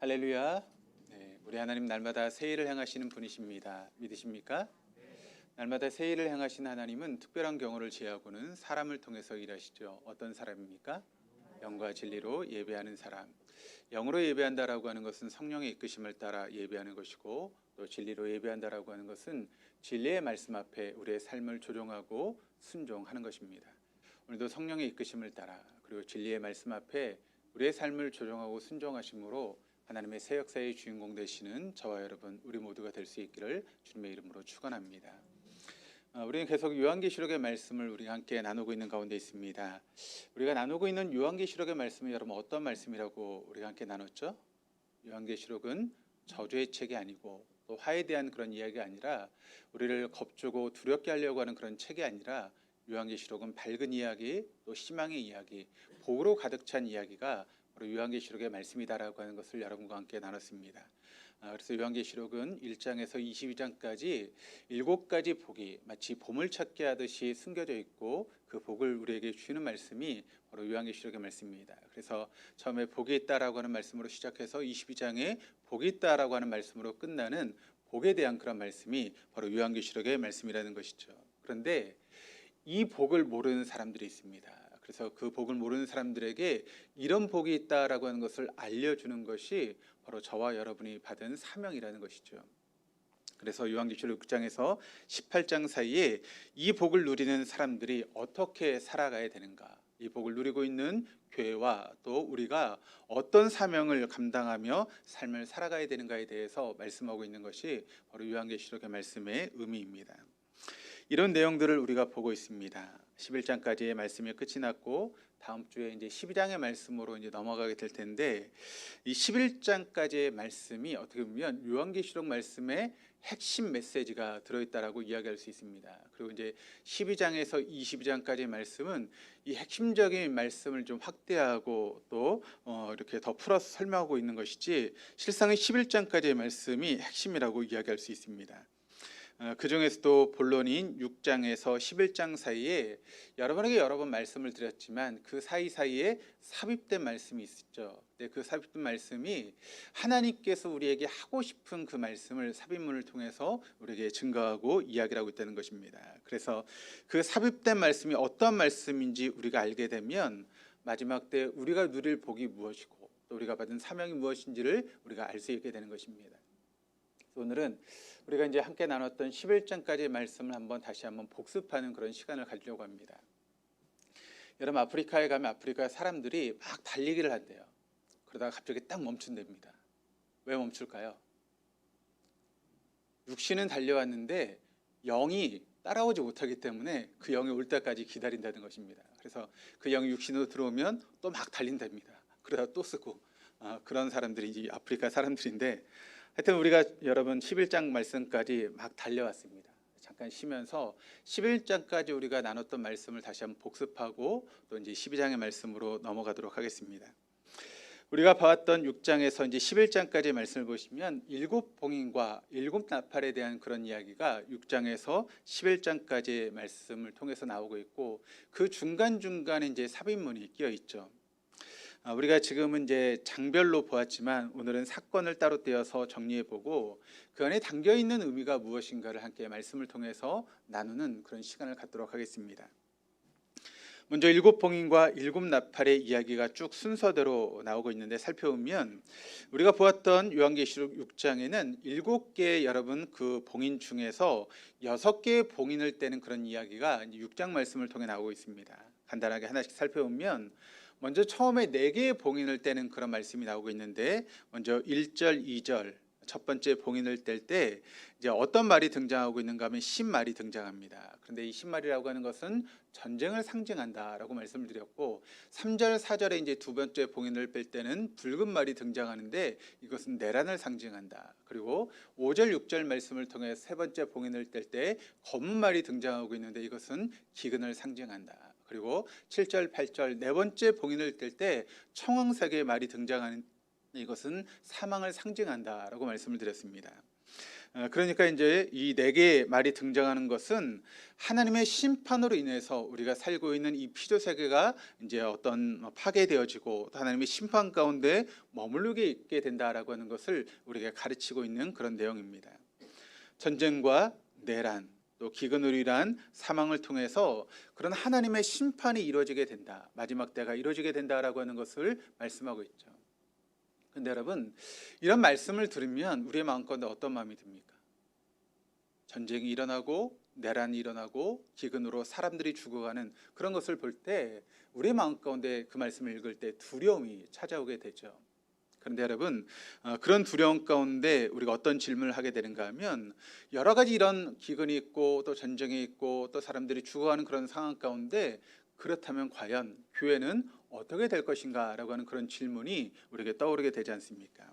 할렐루야. 네, 우리 하나님 날마다 새 일을 행하시는 분이십니다. 믿으십니까? 날마다 새 일을 행하신 하나님은 특별한 경우를 제하고는 사람을 통해서 일하시죠. 어떤 사람입니까? 영과 진리로 예배하는 사람. 영으로 예배한다라고 하는 것은 성령의 이끄심을 따라 예배하는 것이고, 또 진리로 예배한다라고 하는 것은 진리의 말씀 앞에 우리의 삶을 조종하고 순종하는 것입니다. 오늘도 성령의 이끄심을 따라 그리고 진리의 말씀 앞에 우리의 삶을 조종하고 순종하심으로 하나님의 새 역사의 주인공 되시는 저와 여러분 우리 모두가 될 수 있기를 주님의 이름으로 축원합니다. 우리는 계속 요한계시록의 말씀을 우리가 함께 나누고 있는 가운데 있습니다. 우리가 나누고 있는 요한계시록의 말씀이 여러분 어떤 말씀이라고 우리가 함께 나눴죠? 요한계시록은 저주의 책이 아니고 또 화에 대한 그런 이야기가 아니라 우리를 겁주고 두렵게 하려고 하는 그런 책이 아니라 요한계시록은 밝은 이야기, 또 희망의 이야기, 복으로 가득 찬 이야기가 바로 요한계시록의 말씀이다라고 하는 것을 여러분과 함께 나눴습니다. 그래서 요한계시록은 1장에서 22장까지 7가지 복이 마치 보물찾기 하듯이 숨겨져 있고 그 복을 우리에게 주시는 말씀이 바로 요한계시록의 말씀입니다. 그래서 처음에 복이 있다라고 하는 말씀으로 시작해서 22장에 복이 있다라고 하는 말씀으로 끝나는 복에 대한 그런 말씀이 바로 요한계시록의 말씀이라는 것이죠. 그런데 이 복을 모르는 사람들이 있습니다. 그래서 그 복을 모르는 사람들에게 이런 복이 있다라고 하는 것을 알려주는 것이 바로 저와 여러분이 받은 사명이라는 것이죠. 그래서 요한계시록 6장에서 18장 사이에 이 복을 누리는 사람들이 어떻게 살아가야 되는가, 이 복을 누리고 있는 교회와 또 우리가 어떤 사명을 감당하며 삶을 살아가야 되는가에 대해서 말씀하고 있는 것이 바로 요한계시록의 말씀의 의미입니다. 이런 내용들을 우리가 보고 있습니다. 11장까지의 말씀이 끝이 났고 다음 주에 이제 12장의 말씀으로 이제 넘어가게 될 텐데, 이 11장까지의 말씀이 어떻게 보면 요한계시록 말씀의 핵심 메시지가 들어있다라고 이야기할 수 있습니다. 그리고 이제 12장에서 22장까지의 말씀은 이 핵심적인 말씀을 좀 확대하고 또 이렇게 더 풀어서 설명하고 있는 것이지, 실상은 11장까지의 말씀이 핵심이라고 이야기할 수 있습니다. 그 중에서도 본론인 6장에서 11장 사이에 여러분에게 여러 번 말씀을 드렸지만 그 사이사이에 삽입된 말씀이 있었죠. 그 삽입된 말씀이 하나님께서 우리에게 하고 싶은 그 말씀을 삽입문을 통해서 우리에게 증거하고 이야기를 하고 있다는 것입니다. 그래서 그 삽입된 말씀이 어떤 말씀인지 우리가 알게 되면 마지막 때 우리가 누릴 복이 무엇이고 또 우리가 받은 사명이 무엇인지를 우리가 알 수 있게 되는 것입니다. 오늘은 우리가 이제 함께 나눴던 11장까지의 말씀을 다시 한번 복습하는 그런 시간을 가지려고 합니다. 여러분, 아프리카에 가면 아프리카 사람들이 막 달리기를 한대요. 그러다가 갑자기 딱 멈춘답니다. 왜 멈출까요? 육신은 달려왔는데 영이 따라오지 못하기 때문에 그 영이 올 때까지 기다린다는 것입니다. 그래서 그 영이 육신으로 들어오면 또 막 달린답니다. 그러다 또 쓰고 그런 사람들이 이제 아프리카 사람들인데, 하여튼 우리가 여러분 11장 말씀까지 막 달려왔습니다. 잠깐 쉬면서 11장까지 우리가 나눴던 말씀을 다시 한번 복습하고 또 이제 12장의 말씀으로 넘어가도록 하겠습니다. 우리가 봐왔던 6장에서 이제 11장까지의 말씀을 보시면 7봉인과 7나팔에 대한 그런 이야기가 6장에서 11장까지의 말씀을 통해서 나오고 있고, 그 중간중간에 이제 삽입문이 끼어 있죠. 우리가 지금은 이제 장별로 보았지만 오늘은 사건을 따로 떼어서 정리해보고 그 안에 담겨있는 의미가 무엇인가를 함께 말씀을 통해서 나누는 그런 시간을 갖도록 하겠습니다. 먼저 7봉인과 7나팔의 이야기가 쭉 순서대로 나오고 있는데, 살펴보면 우리가 보았던 요한계시록 6장에는 7개의 여러분 그 봉인 중에서 6개의 봉인을 떼는 그런 이야기가 6장 말씀을 통해 나오고 있습니다. 간단하게 하나씩 살펴보면 먼저 처음에 4개의 봉인을 떼는 그런 말씀이 나오고 있는데, 먼저 1절, 2절 첫 번째 봉인을 뗄 때 이제 어떤 말이 등장하고 있는가 하면 신말이 등장합니다. 그런데 이 신말이라고 하는 것은 전쟁을 상징한다라고 말씀을 드렸고, 3절, 4절에 이제 두 번째 봉인을 뺄 때는 붉은 말이 등장하는데 이것은 내란을 상징한다. 그리고 5절, 6절 말씀을 통해 세 번째 봉인을 뗄 때 검은 말이 등장하고 있는데 이것은 기근을 상징한다. 그리고 7절, 8절 네 번째 봉인을 뗄 때 청황색의 말이 등장하는 이것은 사망을 상징한다라고 말씀을 드렸습니다. 그러니까 이제 이 네 개의 말이 등장하는 것은 하나님의 심판으로 인해서 우리가 살고 있는 이 피조 세계가 이제 어떤 파괴되어지고 또 하나님의 심판 가운데 머무르게 있게 된다라고 하는 것을 우리가 가르치고 있는 그런 내용입니다. 전쟁과 내란 또 기근으로 인한 사망을 통해서 그런 하나님의 심판이 이루어지게 된다. 마지막 때가 이루어지게 된다라고 하는 것을 말씀하고 있죠. 근데 여러분, 이런 말씀을 들으면 우리의 마음 가운데 어떤 마음이 듭니까? 전쟁이 일어나고 내란이 일어나고 기근으로 사람들이 죽어가는 그런 것을 볼 때 우리의 마음 가운데 그 말씀을 읽을 때 두려움이 찾아오게 되죠. 그런데 여러분, 그런 두려움 가운데 우리가 어떤 질문을 하게 되는가 하면, 여러 가지 이런 기근이 있고 또 전쟁이 있고 또 사람들이 죽어가는 그런 상황 가운데 그렇다면 과연 교회는 어떻게 될 것인가 라고 하는 그런 질문이 우리에게 떠오르게 되지 않습니까?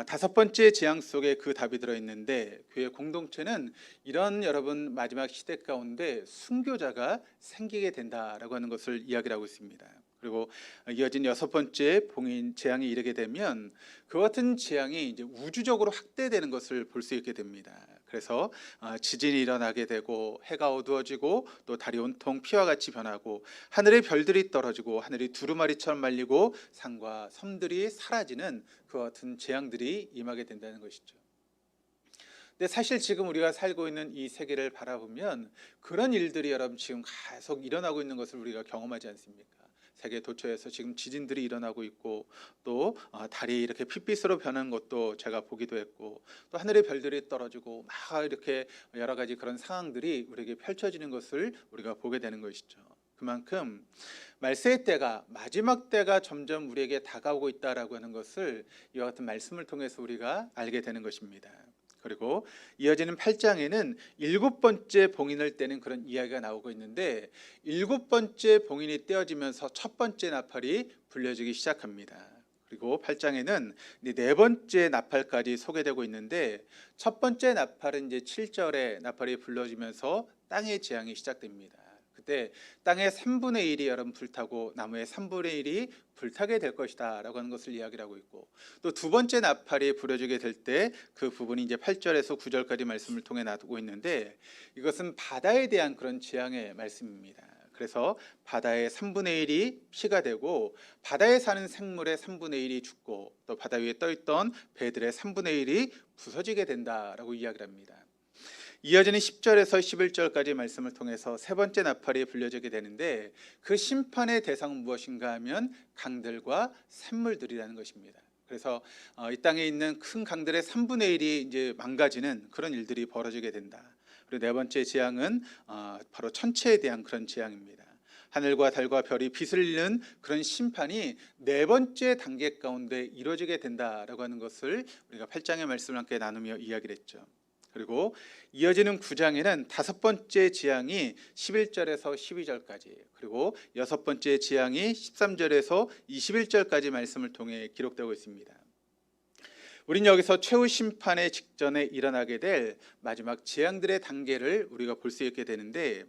다섯 번째 재앙 속에 그 답이 들어있는데, 교회 공동체는 이런 여러분 마지막 시대 가운데 순교자가 생기게 된다라고 하는 것을 이야기를 하고 있습니다. 그리고 이어진 여섯 번째 봉인 재앙이 이르게 되면 그 같은 재앙이 이제 우주적으로 확대되는 것을 볼 수 있게 됩니다. 그래서 지진이 일어나게 되고 해가 어두워지고 또 달이 온통 피와 같이 변하고 하늘의 별들이 떨어지고 하늘이 두루마리처럼 말리고 산과 섬들이 사라지는 그 같은 재앙들이 임하게 된다는 것이죠. 근데 사실 지금 우리가 살고 있는 이 세계를 바라보면 그런 일들이 여러분 지금 계속 일어나고 있는 것을 우리가 경험하지 않습니까? 세계 도처에서 지금 지진들이 일어나고 있고 또 달이 이렇게 핏빛으로 변하는 것도 제가 보기도 했고 또 하늘의 별들이 떨어지고 막 이렇게 여러 가지 그런 상황들이 우리에게 펼쳐지는 것을 우리가 보게 되는 것이죠. 그만큼 말세의 때가 마지막 때가 점점 우리에게 다가오고 있다라고 하는 것을 이와 같은 말씀을 통해서 우리가 알게 되는 것입니다. 그리고 이어지는 8장에는 일곱 번째 봉인을 떼는 그런 이야기가 나오고 있는데, 일곱 번째 봉인이 떼어지면서 첫 번째 나팔이 불려지기 시작합니다. 그리고 8장에는 네 번째 나팔까지 소개되고 있는데, 첫 번째 나팔은 이제 7절에 나팔이 불려지면서 땅의 재앙이 시작됩니다. 그때 땅의 3분의 1이 여러분 불타고 나무의 3분의 1이 불타게 될 것이다 라고 하는 것을 이야기를 하고 있고, 또 두 번째 나팔이 불어지게 될 때 그 부분이 이제 8절에서 9절까지 말씀을 통해 놔두고 있는데, 이것은 바다에 대한 그런 재앙의 말씀입니다. 그래서 바다의 3분의 1이 피가 되고 바다에 사는 생물의 3분의 1이 죽고 또 바다 위에 떠있던 배들의 3분의 1이 부서지게 된다라고 이야기를 합니다. 이어지는 10절에서 11절까지 말씀을 통해서 세 번째 나팔이 불려지게 되는데, 그 심판의 대상은 무엇인가 하면 강들과 샘물들이라는 것입니다. 그래서 이 땅에 있는 큰 강들의 3분의 1이 이제 망가지는 그런 일들이 벌어지게 된다. 그리고 네 번째 재앙은 바로 천체에 대한 그런 재앙입니다. 하늘과 달과 별이 빛을 잃는 그런 심판이 네 번째 단계 가운데 이루어지게 된다라고 하는 것을 우리가 8장의 말씀을 함께 나누며 이야기를 했죠. 그리고 이어지는 9장에는 다섯 번째 재앙이 11절에서 12절까지, 그리고 여섯 번째 재앙이 13절에서 21절까지 말씀을 통해 기록되고 있습니다. 우리는 여기서 최후 심판의 직전에 일어나게 될 마지막 재앙들의 단계를 우리가 볼 수 있게 되는데,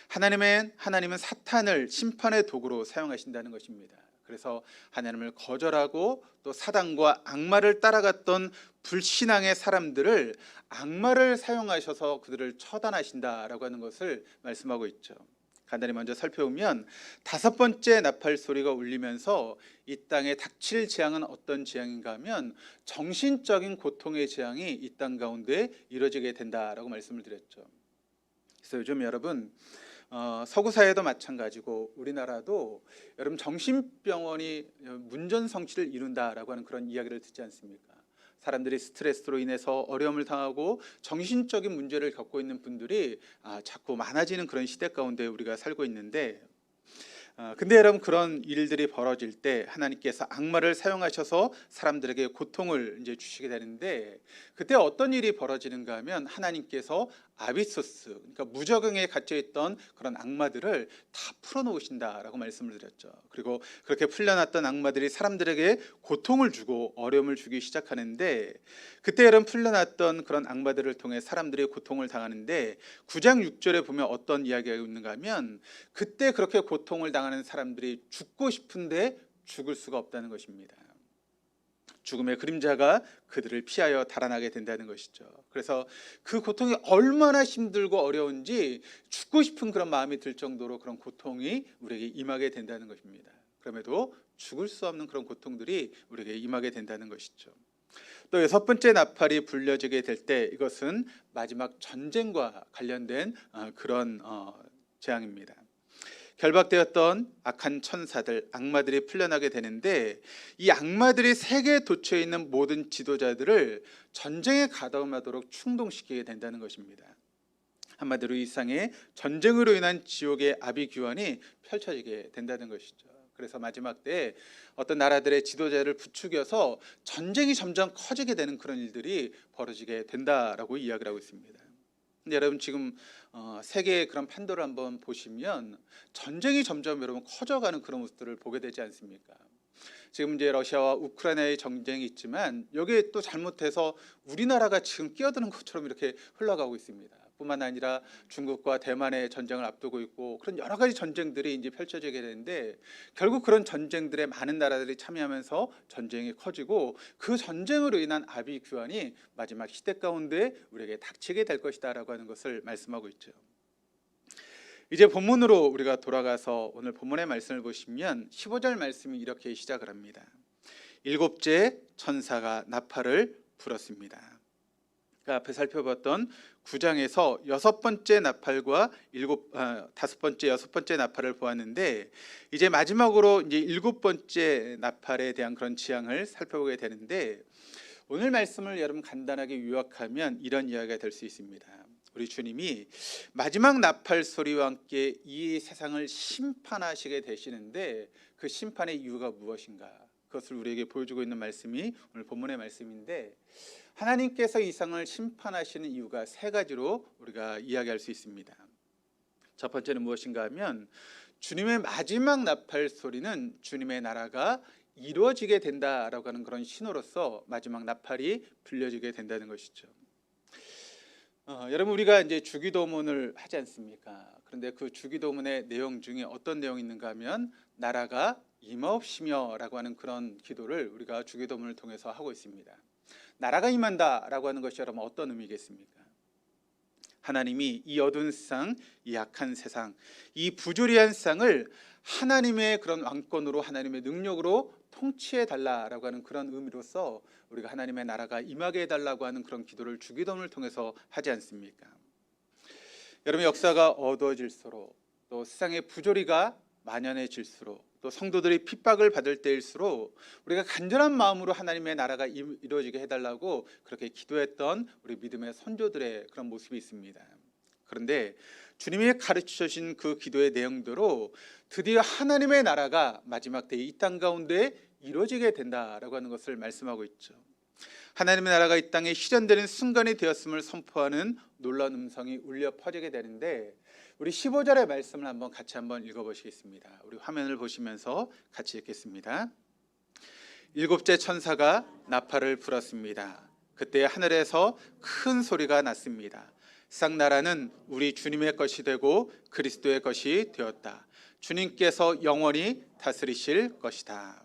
하나님은 사탄을 심판의 도구로 사용하신다는 것입니다. 그래서 하나님을 거절하고 또 사단과 악마를 따라갔던 불신앙의 사람들을 악마를 사용하셔서 그들을 처단하신다라고 하는 것을 말씀하고 있죠. 간단히 먼저 살펴보면 다섯 번째 나팔 소리가 울리면서 이 땅에 닥칠 재앙은 어떤 재앙인가 하면 정신적인 고통의 재앙이 이 땅 가운데 이루어지게 된다라고 말씀을 드렸죠. 그래서 요즘 여러분 서구 사회도 마찬가지고 우리나라도 여러분 정신병원이 문전성시를 이룬다라고 하는 그런 이야기를 듣지 않습니까? 사람들이 스트레스로 인해서 어려움을 당하고 정신적인 문제를 겪고 있는 분들이 자꾸 많아지는 그런 시대 가운데 우리가 살고 있는데, 근데 여러분 그런 일들이 벌어질 때 하나님께서 악마를 사용하셔서 사람들에게 고통을 이제 주시게 되는데, 그때 어떤 일이 벌어지는가 하면 하나님께서 아비소스, 그러니까 무적응에 갇혀있던 그런 악마들을 다 풀어놓으신다라고 말씀을 드렸죠. 그리고 그렇게 풀려났던 악마들이 사람들에게 고통을 주고 어려움을 주기 시작하는데, 그때 여러분 풀려났던 그런 악마들을 통해 사람들이 고통을 당하는데 9장 6절에 보면 어떤 이야기가 있는가 하면, 그때 그렇게 고통을 당하는 사람들이 죽고 싶은데 죽을 수가 없다는 것입니다. 죽음의 그림자가 그들을 피하여 달아나게 된다는 것이죠. 그래서 그 고통이 얼마나 힘들고 어려운지 죽고 싶은 그런 마음이 들 정도로 그런 고통이 우리에게 임하게 된다는 것입니다. 그럼에도 죽을 수 없는 그런 고통들이 우리에게 임하게 된다는 것이죠. 또 여섯 번째 나팔이 불려지게 될 때 이것은 마지막 전쟁과 관련된 그런 재앙입니다. 결박되었던 악한 천사들, 악마들이 풀려나게 되는데 이 악마들이 세계에 도처 있는 모든 지도자들을 전쟁에 가담하도록 충동시키게 된다는 것입니다. 한마디로 이 세상에 전쟁으로 인한 지옥의 아비규환이 펼쳐지게 된다는 것이죠. 그래서 마지막 때에 어떤 나라들의 지도자를 부추겨서 전쟁이 점점 커지게 되는 그런 일들이 벌어지게 된다라고 이야기를 하고 있습니다. 근데 여러분 지금 세계의 그런 판도를 한번 보시면 전쟁이 점점 여러분 커져가는 그런 모습들을 보게 되지 않습니까? 지금 이제 러시아와 우크라이나의 전쟁이 있지만 여기에 또 잘못해서 우리나라가 지금 끼어드는 것처럼 이렇게 흘러가고 있습니다. 뿐만 아니라 중국과 대만의 전쟁을 앞두고 있고 그런 여러 가지 전쟁들이 이제 펼쳐지게 되는데 결국 그런 전쟁들에 많은 나라들이 참여하면서 전쟁이 커지고 그 전쟁으로 인한 아비규환이 마지막 시대 가운데 우리에게 닥치게 될 것이다라고 하는 것을 말씀하고 있죠. 이제 본문으로 우리가 돌아가서 오늘 본문의 말씀을 보시면 15절 말씀이 이렇게 시작을 합니다. 일곱째 천사가 나팔을 불었습니다. 그러니까 앞에 살펴봤던 9장에서 여섯 번째 나팔과 다섯 번째, 여섯 번째 나팔을 보았는데 이제 마지막으로 이제 일곱 번째 나팔에 대한 그런 지향을 살펴보게 되는데 오늘 말씀을 여러분 간단하게 요약하면 이런 이야기가 될 수 있습니다. 우리 주님이 마지막 나팔 소리와 함께 이 세상을 심판하시게 되시는데 그 심판의 이유가 무엇인가? 그것을 우리에게 보여주고 있는 말씀이 오늘 본문의 말씀인데 하나님께서 이 세상을 심판하시는 이유가 세 가지로 우리가 이야기할 수 있습니다. 첫 번째는 무엇인가 하면 주님의 마지막 나팔 소리는 주님의 나라가 이루어지게 된다라고 하는 그런 신호로서 마지막 나팔이 불려지게 된다는 것이죠. 여러분 우리가 이제 주기도문을 하지 않습니까? 그런데 그 주기도문의 내용 중에 어떤 내용이 있는가 하면 나라가 임하옵시며라고 하는 그런 기도를 우리가 주기도문을 통해서 하고 있습니다. 나라가 임한다라고 하는 것이 여러분 어떤 의미겠습니까? 하나님이 이 어두운 세상, 이 악한 세상, 이 부조리한 세상을 하나님의 그런 왕권으로 하나님의 능력으로 통치해 달라라고 하는 그런 의미로서 우리가 하나님의 나라가 임하게 해달라고 하는 그런 기도를 주기도문을 통해서 하지 않습니까? 여러분 역사가 어두워질수록 또 세상의 부조리가 만연해질수록 또 성도들이 핍박을 받을 때일수록 우리가 간절한 마음으로 하나님의 나라가 이루어지게 해달라고 그렇게 기도했던 우리 믿음의 선조들의 그런 모습이 있습니다. 그런데 주님이 가르쳐 주신 그 기도의 내용대로 드디어 하나님의 나라가 마지막 때에 이 땅 가운데 이루어지게 된다라고 하는 것을 말씀하고 있죠. 하나님의 나라가 이 땅에 실현되는 순간이 되었음을 선포하는 놀라운 음성이 울려 퍼지게 되는데 우리 15절의 말씀을 한번 같이 한번 읽어보시겠습니다. 우리 화면을 보시면서 같이 읽겠습니다. 일곱째 천사가 나팔을 불었습니다. 그때 하늘에서 큰 소리가 났습니다. 상 나라는 우리 주님의 것이 되고 그리스도의 것이 되었다. 주님께서 영원히 다스리실 것이다.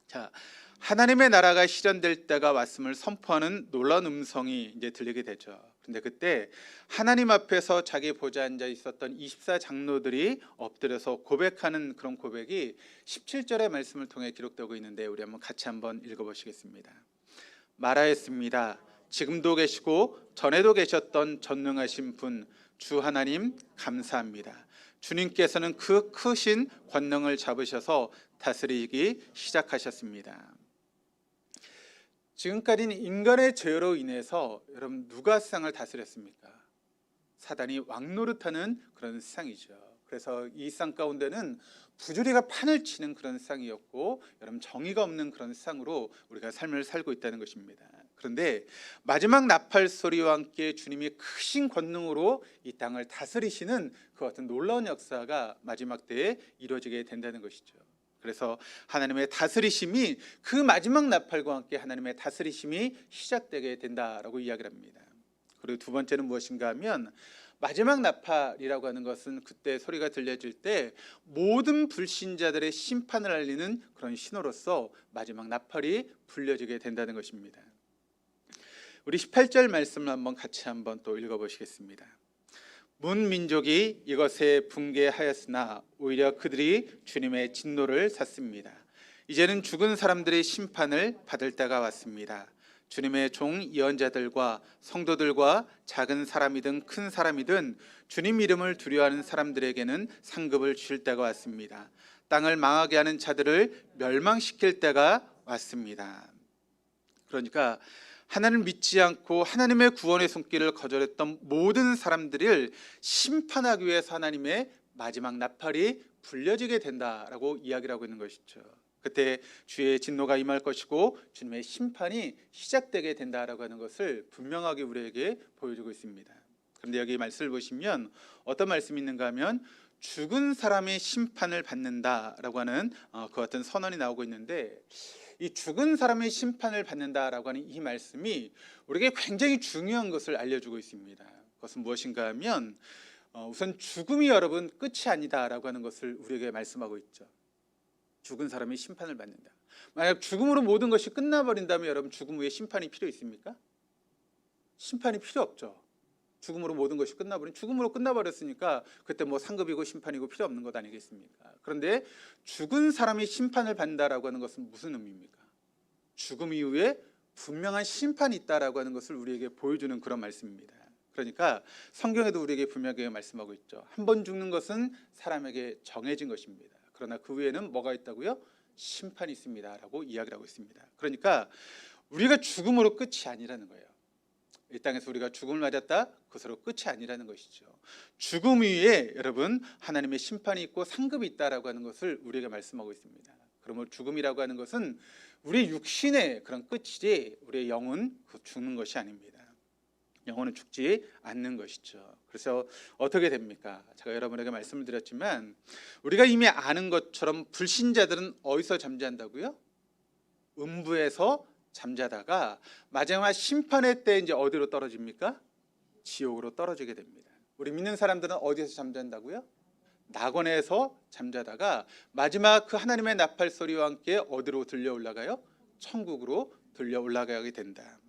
자, 하나님의 나라가 실현될 때가 왔음을 선포하는 놀라운 음성이 이제 들리게 되죠. 그런데 그때 하나님 앞에서 자기 보좌 앉아 있었던 24장로들이 엎드려서 고백하는 그런 고백이 17절의 말씀을 통해 기록되고 있는데 우리 한번 같이 한번 읽어보시겠습니다. 말하였습니다. 지금도 계시고 전에도 계셨던 전능하신 분 주 하나님 감사합니다. 주님께서는 그 크신 권능을 잡으셔서 다스리기 시작하셨습니다. 지금까지는 인간의 죄로 인해서 여러분 누가 세상을 다스렸습니까? 사단이 왕노릇하는 그런 세상이죠. 그래서 이 세상 가운데는 부조리가 판을 치는 그런 세상이었고 여러분 정의가 없는 그런 세상으로 우리가 삶을 살고 있다는 것입니다. 그런데 마지막 나팔 소리와 함께 주님이 크신 권능으로 이 땅을 다스리시는 그 같은 놀라운 역사가 마지막 때에 이루어지게 된다는 것이죠. 그래서 하나님의 다스리심이 그 마지막 나팔과 함께 하나님의 다스리심이 시작되게 된다라고 이야기를 합니다. 그리고 두 번째는 무엇인가 하면 마지막 나팔이라고 하는 것은 그때 소리가 들려질 때 모든 불신자들의 심판을 알리는 그런 신호로서 마지막 나팔이 불려지게 된다는 것입니다. 우리 18절 말씀을 같이 또 읽어보시겠습니다. 문 민족이 이것에 붕괴하였으나 오히려 그들이 주님의 진노를 샀습니다. 이제는 죽은 사람들의 심판을 받을 때가 왔습니다. 주님의 종 예언자들과 성도들과 작은 사람이든 큰 사람이든 주님 이름을 두려워하는 사람들에게는 상급을 주실 때가 왔습니다. 땅을 망하게 하는 자들을 멸망시킬 때가 왔습니다. 그러니까 하나님을 믿지 않고 하나님의 구원의 손길을 거절했던 모든 사람들을 심판하기 위해서 하나님의 마지막 나팔이 불려지게 된다라고 이야기를 하고 있는 것이죠. 그때 주의 진노가 임할 것이고 주님의 심판이 시작되게 된다라고 하는 것을 분명하게 우리에게 보여주고 있습니다. 그런데 여기 말씀을 보시면 어떤 말씀이 있는가 하면 죽은 사람의 심판을 받는다라고 하는 그 같은 선언이 나오고 있는데, 이 죽은 사람의 심판을 받는다라고 하는 이 말씀이 우리에게 굉장히 중요한 것을 알려주고 있습니다. 그것은 무엇인가 하면 우선 죽음이 여러분 끝이 아니다라고 하는 것을 우리에게 말씀하고 있죠. 죽은 사람이 심판을 받는다. 만약 죽음으로 모든 것이 끝나버린다면 여러분 죽음 후에 심판이 필요 있습니까? 심판이 필요 없죠. 죽음으로 모든 것이 죽음으로 끝나버렸으니까 그때 상급이고 심판이고 필요 없는 것 아니겠습니까? 그런데 죽은 사람이 심판을 받는다라고 하는 것은 무슨 의미입니까? 죽음 이후에 분명한 심판이 있다라고 하는 것을 우리에게 보여주는 그런 말씀입니다. 그러니까 성경에도 우리에게 분명하게 말씀하고 있죠. 한 번 죽는 것은 사람에게 정해진 것입니다. 그러나 그 후에는 뭐가 있다고요? 심판이 있습니다 라고 이야기를 하고 있습니다. 그러니까 우리가 죽음으로 끝이 아니라는 거예요. 이 땅에서 우리가 죽음을 맞았다, 그것으로 끝이 아니라는 것이죠. 죽음 위에 여러분 하나님의 심판이 있고 상급이 있다라고 하는 것을 우리에게 말씀하고 있습니다. 그러므로 죽음이라고 하는 것은 우리 육신의 그런 끝이지 우리의 영은 죽는 것이 아닙니다. 영혼은 죽지 않는 것이죠. 그래서 어떻게 됩니까? 제가 여러분에게 말씀을 드렸지만 우리가 이미 아는 것처럼 불신자들은 어디서 잠자한다고요? 음부에서 잠자다가 마지막 심판의 때 이제 어디로 떨어집니까? 지옥으로 떨어지게 됩니다. 우리 믿는 사람들은 어디서 잠잔다고요? 낙원에서 잠자다가 마지막 그 하나님의 나팔 소리와 함께 어디로 들려 올라가요? 천국으로 들려 올라가게 된다.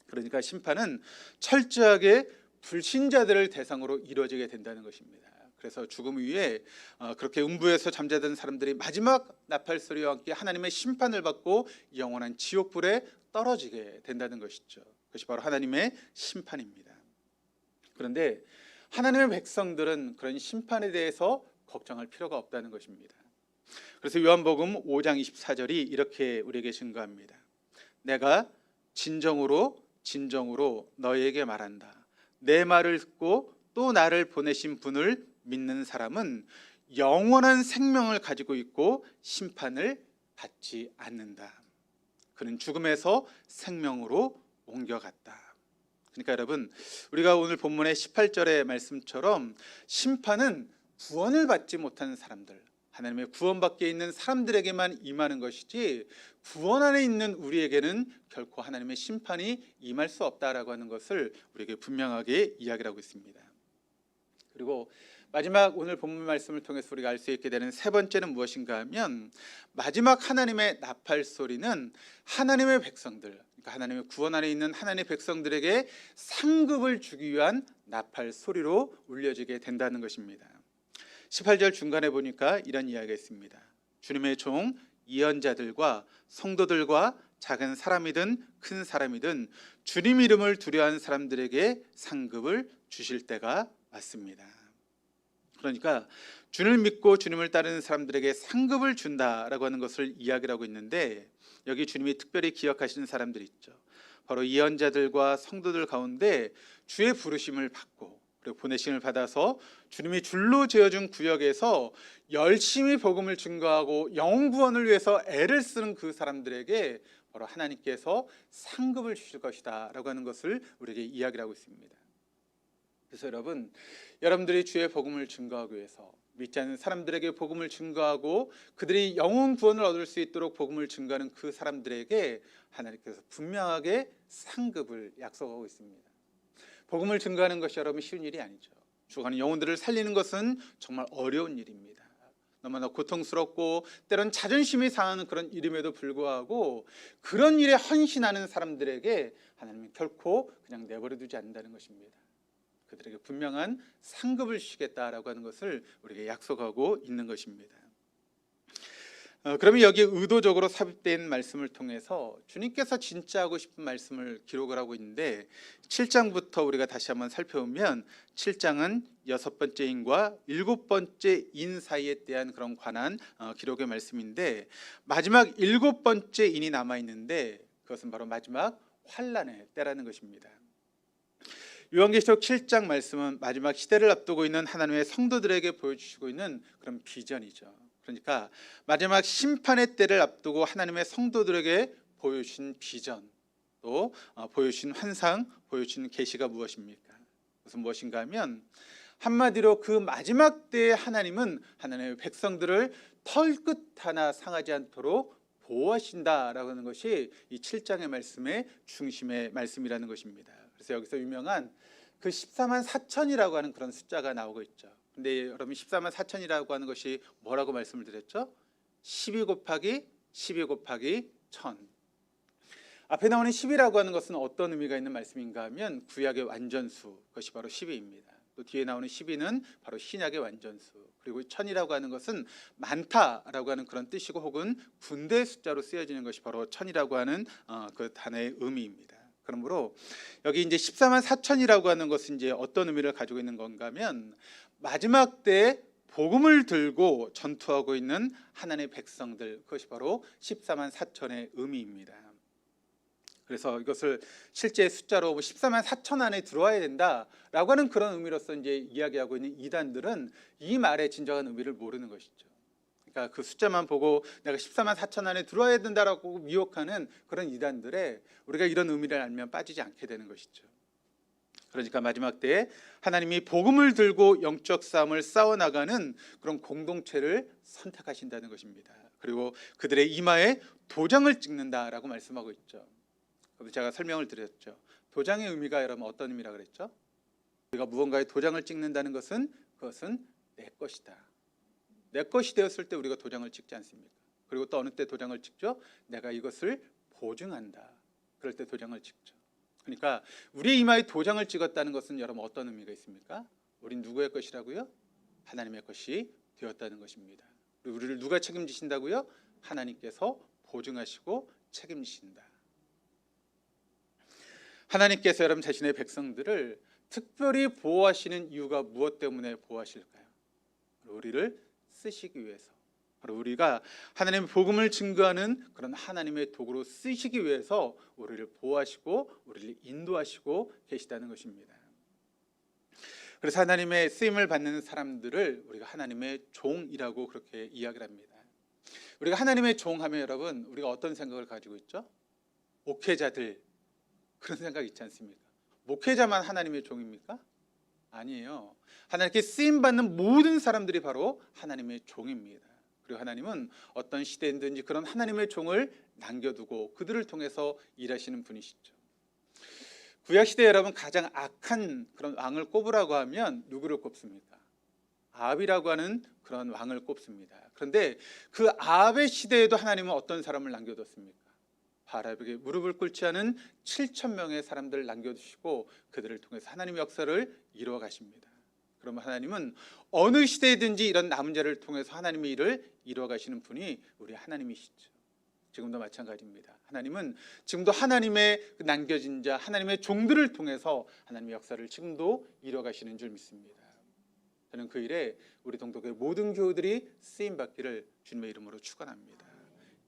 그러니까 심판은 철저하게 불신자들을 대상으로 이루어지게 된다는 것입니다. 그래서 죽음 위에 그렇게 음부에서 잠자던 사람들이 마지막 나팔 소리와 함께 하나님의 심판을 받고 영원한 지옥불에 떨어지게 된다는 것이죠. 그것이 바로 하나님의 심판입니다. 그런데 하나님의 백성들은 그런 심판에 대해서 걱정할 필요가 없다는 것입니다. 그래서 요한복음 5장 24절이 이렇게 우리에게 증거합니다. 내가 진정으로 너희에게 말한다. 내 말을 듣고 또 나를 보내신 분을 믿는 사람은 영원한 생명을 가지고 있고 심판을 받지 않는다. 그는 죽음에서 생명으로 옮겨갔다. 그러니까 여러분 우리가 오늘 본문의 18절의 말씀처럼 심판은 구원을 받지 못한 사람들, 하나님의 구원 밖에 있는 사람들에게만 임하는 것이지 구원 안에 있는 우리에게는 결코 하나님의 심판이 임할 수 없다라고 하는 것을 우리에게 분명하게 이야기를 하고 있습니다. 그리고 마지막 오늘 본문 말씀을 통해서 우리가 알 수 있게 되는 세 번째는 무엇인가 하면 마지막 하나님의 나팔 소리는 하나님의 백성들, 그러니까 하나님의 구원 안에 있는 하나님의 백성들에게 상급을 주기 위한 나팔 소리로 울려지게 된다는 것입니다. 18절 중간에 보니까 이런 이야기가 있습니다. 주님의 종 예언자들과 성도들과 작은 사람이든 큰 사람이든 주님 이름을 두려워하는 사람들에게 상급을 주실 때가 왔습니다. 그러니까 주님을 믿고 주님을 따르는 사람들에게 상급을 준다라고 하는 것을 이야기를 하고 있는데, 여기 주님이 특별히 기억하시는 사람들이 있죠. 바로 예언자들과 성도들 가운데 주의 부르심을 받고 그리고 보내심을 받아서 주님이 줄로 지어준 구역에서 열심히 복음을 증거하고 영혼 구원을 위해서 애를 쓰는 그 사람들에게 바로 하나님께서 상급을 주실 것이다 라고 하는 것을 우리에게 이야기를 하고 있습니다. 그래서 여러분들이 주의 복음을 증거하기 위해서 믿지 않는 사람들에게 복음을 증거하고 그들이 영혼 구원을 얻을 수 있도록 복음을 증거하는 그 사람들에게 하나님께서 분명하게 상급을 약속하고 있습니다. 복음을 증거하는 것이 여러분 쉬운 일이 아니죠. 죽어가는 영혼들을 살리는 것은 정말 어려운 일입니다. 너무나 고통스럽고 때론 자존심이 상하는 그런 일임에도 불구하고 그런 일에 헌신하는 사람들에게 하나님은 결코 그냥 내버려 두지 않는다는 것입니다. 그들에게 분명한 상급을 주시겠다라고 하는 것을 우리에게 약속하고 있는 것입니다. 그러면 여기에 의도적으로 삽입된 말씀을 통해서 주님께서 진짜 하고 싶은 말씀을 기록을 하고 있는데 7장부터 우리가 다시 한번 살펴보면 7장은 6번째 인과 7번째 인 사이에 대한 그런 관한 기록의 말씀인데 마지막 7번째 인이 남아있는데 그것은 바로 마지막 환난의 때라는 것입니다. 요한계시록 7장 말씀은 마지막 시대를 앞두고 있는 하나님의 성도들에게 보여주시고 있는 그런 비전이죠. 그러니까 마지막 심판의 때를 앞두고 하나님의 성도들에게 보여주신 비전, 또 보여주신 환상, 보여주신 계시가 무엇입니까? 그것은 무엇인가 하면 한마디로 그 마지막 때에 하나님은 하나님의 백성들을 털끝 하나 상하지 않도록 보호하신다라고 하는 것이 이 7장의 말씀의 중심의 말씀이라는 것입니다. 그래서 여기서 유명한 그 14만 4천이라고 하는 그런 숫자가 나오고 있죠. 근데 여러분 14만 4천이라고 하는 것이 뭐라고 말씀을 드렸죠? 12 곱하기 12 곱하기 1000. 앞에 나오는 10이라고 하는 것은 어떤 의미가 있는 말씀인가 하면 구약의 완전수, 그것이 바로 12입니다. 또 뒤에 나오는 12는 바로 신약의 완전수, 그리고 1000이라고 하는 것은 많다라고 하는 그런 뜻이고 혹은 군대의 숫자로 쓰여지는 것이 바로 1000이라고 하는 그 단어의 의미입니다. 그러므로 여기 이제 14만 4천이라고 하는 것은 이제 어떤 의미를 가지고 있는 건가 하면 마지막 때에 복음을 들고 전투하고 있는 하나님의 백성들, 그것이 바로 14만 4천의 의미입니다. 그래서 이것을 실제 숫자로 14만 4천 안에 들어와야 된다라고 하는 그런 의미로서 이제 이야기하고 있는 이단들은 이 말의 진정한 의미를 모르는 것이죠. 그러니까 그 숫자만 보고 내가 14만 4천 안에 들어와야 된다라고 미혹하는 그런 이단들에 우리가 이런 의미를 알면 빠지지 않게 되는 것이죠. 그러니까 마지막 때에 하나님이 복음을 들고 영적 싸움을 싸워나가는 그런 공동체를 선택하신다는 것입니다. 그리고 그들의 이마에 도장을 찍는다라고 말씀하고 있죠. 그래서 제가 설명을 드렸죠. 도장의 의미가 여러분 어떤 의미라 그랬죠? 우리가 무언가에 도장을 찍는다는 것은 그것은 내 것이다. 내 것이 되었을 때 우리가 도장을 찍지 않습니까? 그리고 또 어느 때 도장을 찍죠? 내가 이것을 보증한다. 그럴 때 도장을 찍죠. 그러니까 우리의 이마에 도장을 찍었다는 것은 여러분 어떤 의미가 있습니까? 우린 누구의 것이라고요? 하나님의 것이 되었다는 것입니다. 우리를 누가 책임지신다고요? 하나님께서 보증하시고 책임지신다. 하나님께서 여러분 자신의 백성들을 특별히 보호하시는 이유가 무엇 때문에 보호하실까요? 우리를 쓰시기 위해서, 바로 우리가 하나님의 복음을 증거하는 그런 하나님의 도구로 쓰시기 위해서 우리를 보호하시고 우리를 인도하시고 계시다는 것입니다. 그래서 하나님의 쓰임을 받는 사람들을 우리가 하나님의 종이라고 그렇게 이야기를 합니다. 우리가 하나님의 종하면 여러분 우리가 어떤 생각을 가지고 있죠? 목회자들, 그런 생각 있지 않습니까? 목회자만 하나님의 종입니까? 아니에요. 하나님께 쓰임받는 모든 사람들이 바로 하나님의 종입니다. 그리고 하나님은 어떤 시대든지 그런 하나님의 종을 남겨두고 그들을 통해서 일하시는 분이시죠. 구약시대에 여러분 가장 악한 그런 왕을 꼽으라고 하면 누구를 꼽습니까? 아합이라고 하는 그런 왕을 꼽습니다. 그런데 그 아합의 시대에도 하나님은 어떤 사람을 남겨뒀습니까? 바알에게 무릎을 꿇지 않은 7,000명의 사람들을 남겨두시고 그들을 통해서 하나님의 역사를 이루어 가십니다. 그러면 하나님은 어느 시대든지 이런 남은 자를 통해서 하나님의 일을 이루어 가시는 분이 우리 하나님이시죠. 지금도 마찬가지입니다. 하나님은 지금도 하나님의 남겨진 자, 하나님의 종들을 통해서 하나님의 역사를 지금도 이루어 가시는 줄 믿습니다. 저는 그 일에 우리 동독의 모든 교우들이 쓰임받기를 주님의 이름으로 축원합니다.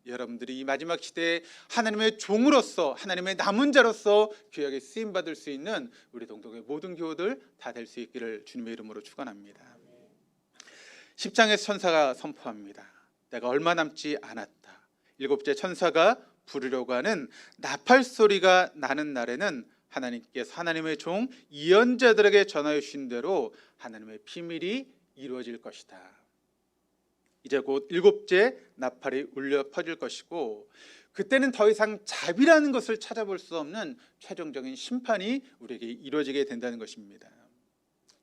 여러분들이 이 마지막 시대에 하나님의 종으로서 하나님의 남은 자로서 귀하게 쓰임받을 수 있는 우리 동독의 모든 교우들 다 될 수 있기를 주님의 이름으로 축원합니다. 10장에서 천사가 선포합니다. 내가 얼마 남지 않았다. 7째 천사가 부르려고 하는 나팔 소리가 나는 날에는 하나님께서 하나님의 종 예언자들에게 전하여 주신 대로 하나님의 비밀이 이루어질 것이다. 이제 곧 7째 나팔이 울려 퍼질 것이고 그때는 더 이상 자비라는 것을 찾아볼 수 없는 최종적인 심판이 우리에게 이루어지게 된다는 것입니다.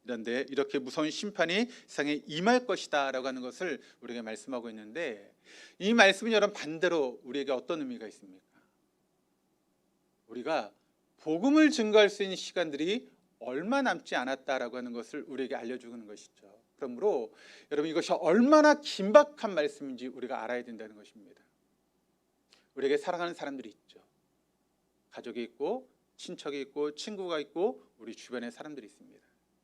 이런데 이렇게 무서운 심판이 세상에 임할 것이다라고 하는 것을 우리에게 말씀하고 있는데, 이 말씀은 여러분 반대로 우리에게 어떤 의미가 있습니까? 우리가 복음을 증거할 수 있는 시간들이 얼마 남지 않았다라고 하는 것을 우리에게 알려주는 것이죠. 그러므로 여러분, 이것이 얼마나 긴박한 말씀인지 우리가 알아야 된다는 것입니다. 우리에게 사랑하는 사람들이 있죠. 가족이 있고 친척이 있고 친구가 있고 우리 주변에 사람들이 있습니다.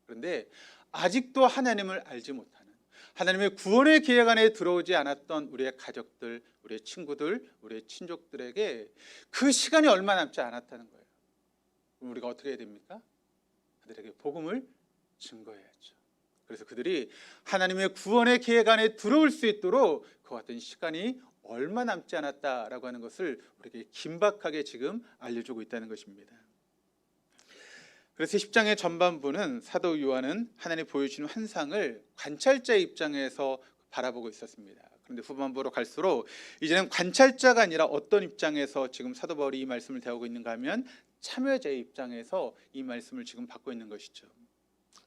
그런데 아직도 하나님을 알지 못하는, 하나님의 구원의 계획 안에 들어오지 않았던 우리의 가족들, 우리의 친구들, 우리의 친족들에게 그 시간이 얼마 남지 않았다는 거예요. 그럼 우리가 어떻게 해야 됩니까? 그들에게 복음을 증거해야죠. 그래서 그들이 하나님의 구원의 계획 안에 들어올 수 있도록 그 같은 시간이 얼마 남지 않았다라고 하는 것을 우리에게 긴박하게 지금 알려주고 있다는 것입니다. 그래서 10장의 전반부는 사도 요한은 하나님이 보여주는 환상을 관찰자의 입장에서 바라보고 있었습니다. 그런데 후반부로 갈수록 이제는 관찰자가 아니라 어떤 입장에서 지금 사도 바울이 이 말씀을 대하고 있는가 하면 참여자의 입장에서 이 말씀을 지금 받고 있는 것이죠.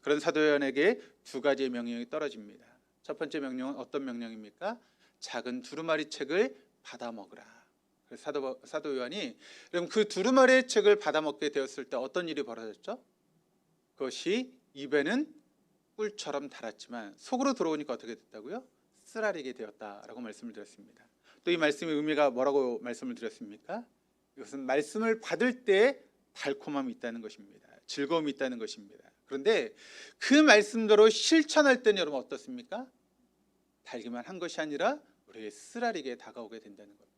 그런 사도 요한에게 두 가지의 명령이 떨어집니다. 첫 번째 명령은 어떤 명령입니까? 작은 두루마리 책을 받아 먹으라. 그래서 사도 요한이 그럼 그 두루마리 책을 받아 먹게 되었을 때 어떤 일이 벌어졌죠? 그것이 입에는 꿀처럼 달았지만 속으로 들어오니까 어떻게 됐다고요? 쓰라리게 되었다라고 말씀을 드렸습니다. 또 이 말씀의 의미가 뭐라고 말씀을 드렸습니까? 이것은 말씀을 받을 때 달콤함이 있다는 것입니다. 즐거움이 있다는 것입니다. 그런데 그 말씀대로 실천할 때는 여러분 어떻습니까? 달기만 한 것이 아니라 우리에게 쓰라리게 다가오게 된다는 것.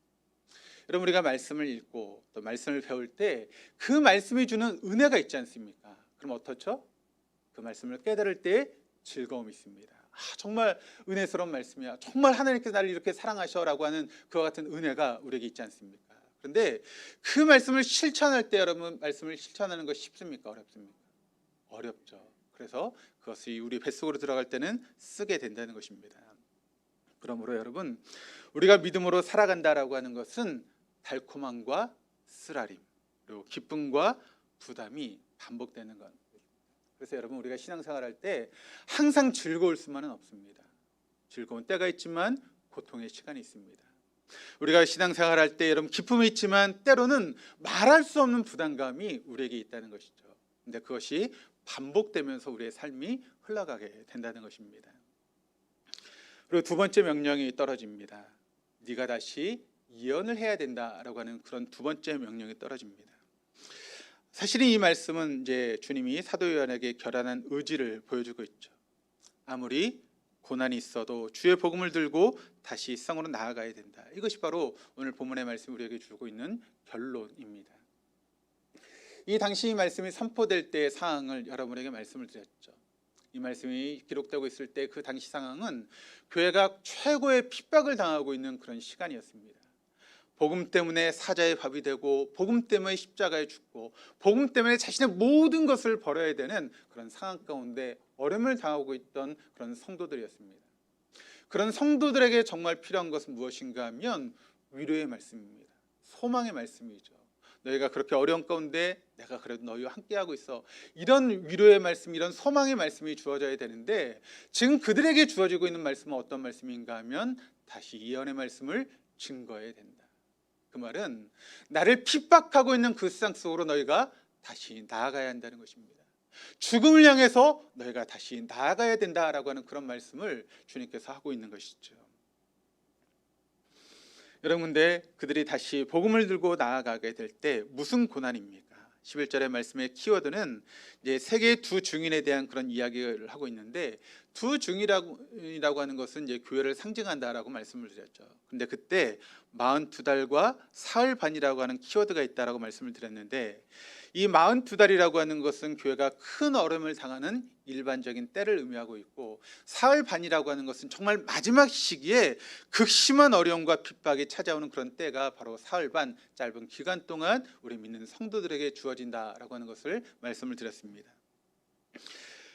여러분, 우리가 말씀을 읽고 또 말씀을 배울 때 그 말씀이 주는 은혜가 있지 않습니까? 그럼 어떻죠? 그 말씀을 깨달을 때 즐거움이 있습니다. 정말 은혜스러운 말씀이야. 정말 하나님께서 나를 이렇게 사랑하셔라고 하는 그와 같은 은혜가 우리에게 있지 않습니까? 그런데 그 말씀을 실천할 때 여러분, 말씀을 실천하는 것이 쉽습니까? 어렵습니까? 어렵죠. 그래서 그것이 우리 뱃속으로 들어갈 때는 쓰게 된다는 것입니다. 그러므로 여러분, 우리가 믿음으로 살아간다라고 하는 것은 달콤함과 쓰라림, 그리고 기쁨과 부담이 반복되는 것. 그래서 여러분, 우리가 신앙생활할 때 항상 즐거울 수만은 없습니다. 즐거운 때가 있지만 고통의 시간이 있습니다. 우리가 신앙생활할 때 여러분, 기쁨이 있지만 때로는 말할 수 없는 부담감이 우리에게 있다는 것이죠. 근데 그것이 반복되면서 우리의 삶이 흘러가게 된다는 것입니다. 그리고 두 번째 명령이 떨어집니다. 네가 다시 예언을 해야 된다라고 하는 그런 두 번째 명령이 떨어집니다. 사실은 이 말씀은 이제 주님이 사도 요한에게 결연한 의지를 보여주고 있죠. 아무리 고난이 있어도 주의 복음을 들고 다시 성으로 나아가야 된다. 이것이 바로 오늘 본문의 말씀이 우리에게 주고 있는 결론입니다. 이 당시 이 말씀이 선포될 때의 상황을 여러분에게 말씀을 드렸죠. 이 말씀이 기록되고 있을 때 그 당시 상황은 교회가 최고의 핍박을 당하고 있는 그런 시간이었습니다. 복음 때문에 사자의 밥이 되고 복음 때문에 십자가에 죽고 복음 때문에 자신의 모든 것을 버려야 되는 그런 상황 가운데 어려움을 당하고 있던 그런 성도들이었습니다. 그런 성도들에게 정말 필요한 것은 무엇인가 하면 위로의 말씀입니다. 소망의 말씀이죠. 너희가 그렇게 어려운 가운데 내가 그래도 너희와 함께하고 있어. 이런 위로의 말씀, 이런 소망의 말씀이 주어져야 되는데 지금 그들에게 주어지고 있는 말씀은 어떤 말씀인가 하면 다시 예언의 말씀을 증거해야 된다. 그 말은 나를 핍박하고 있는 그 세상 속으로 너희가 다시 나아가야 한다는 것입니다. 죽음을 향해서 너희가 다시 나아가야 된다라고 하는 그런 말씀을 주님께서 하고 있는 것이죠. 여러분, 근데 그들이 다시 복음을 들고 나아가게 될 때 무슨 고난입니까? 11절의 말씀의 키워드는 이제 세계의 두 증인에 대한 그런 이야기를 하고 있는데, 두 증인이라고 하는 것은 이제 교회를 상징한다라고 말씀을 드렸죠. 근데 그때 42달과 사흘 반이라고 하는 키워드가 있다라고 말씀을 드렸는데, 이 42달이라고 하는 것은 교회가 큰 어려움을 당하는 일반적인 때를 의미하고 있고, 사흘 반이라고 하는 것은 정말 마지막 시기에 극심한 어려움과 핍박이 찾아오는 그런 때가 바로 사흘 반, 짧은 기간 동안 우리 믿는 성도들에게 주어진다라고 하는 것을 말씀을 드렸습니다.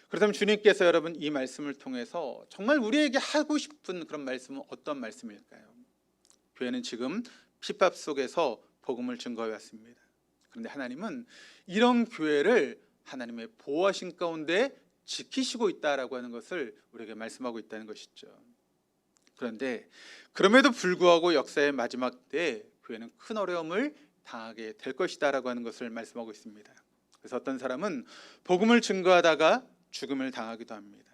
그렇다면 주님께서 여러분 이 말씀을 통해서 정말 우리에게 하고 싶은 그런 말씀은 어떤 말씀일까요? 교회는 지금 핍박 속에서 복음을 증거해 왔습니다. 그런데 하나님은 이런 교회를 하나님의 보호하신 가운데 지키시고 있다라고 하는 것을 우리에게 말씀하고 있다는 것이죠. 그런데 그럼에도 불구하고 역사의 마지막 때에 교회는 큰 어려움을 당하게 될 것이다라고 하는 것을 말씀하고 있습니다. 그래서 어떤 사람은 복음을 증거하다가 죽음을 당하기도 합니다.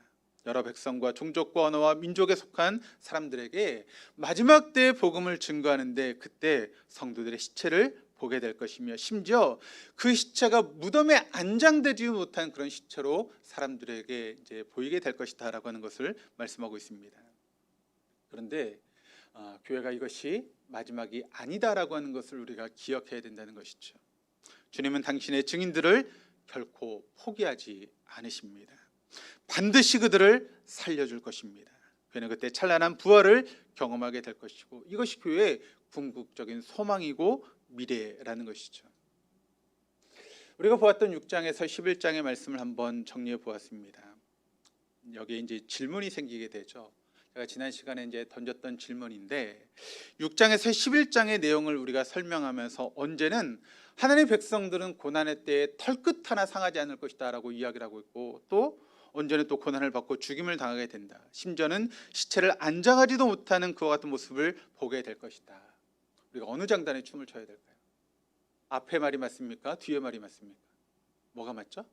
여러 백성과 종족과 언어와 민족에 속한 사람들에게 마지막 때에 복음을 증거하는데 그때 성도들의 시체를 보게 될 것이며 심지어 그 시체가 무덤에 안장되지 못한 그런 시체로 사람들에게 이제 보이게 될 것이다라고 하는 것을 말씀하고 있습니다. 그런데 교회가 이것이 마지막이 아니다라고 하는 것을 우리가 기억해야 된다는 것이죠. 주님은 당신의 증인들을 결코 포기하지 않으십니다. 반드시 그들을 살려줄 것입니다. 교회는 그때 찬란한 부활을 경험하게 될 것이고 이것이 교회의 궁극적인 소망이고 미래라는 것이죠. 우리가 보았던 6장에서 11장의 말씀을 한번 정리해 보았습니다. 여기에 이제 질문이 생기게 되죠. 제가 지난 시간에 이제 던졌던 질문인데 6장에서 11장의 내용을 우리가 설명하면서 언제는 하나님의 백성들은 고난의 때에 털끝 하나 상하지 않을 것이다라고 이야기를 하고 있고 또 언제는 또 고난을 받고 죽임을 당하게 된다. 심지어는 시체를 안장하지도 못하는 그와 같은 모습을 보게 될 것이다. 우리가 어느 장단에 춤을 춰야 될까요? 앞에 말이 맞습니까? 뒤에 말이 맞습니까? 뭐가 맞죠?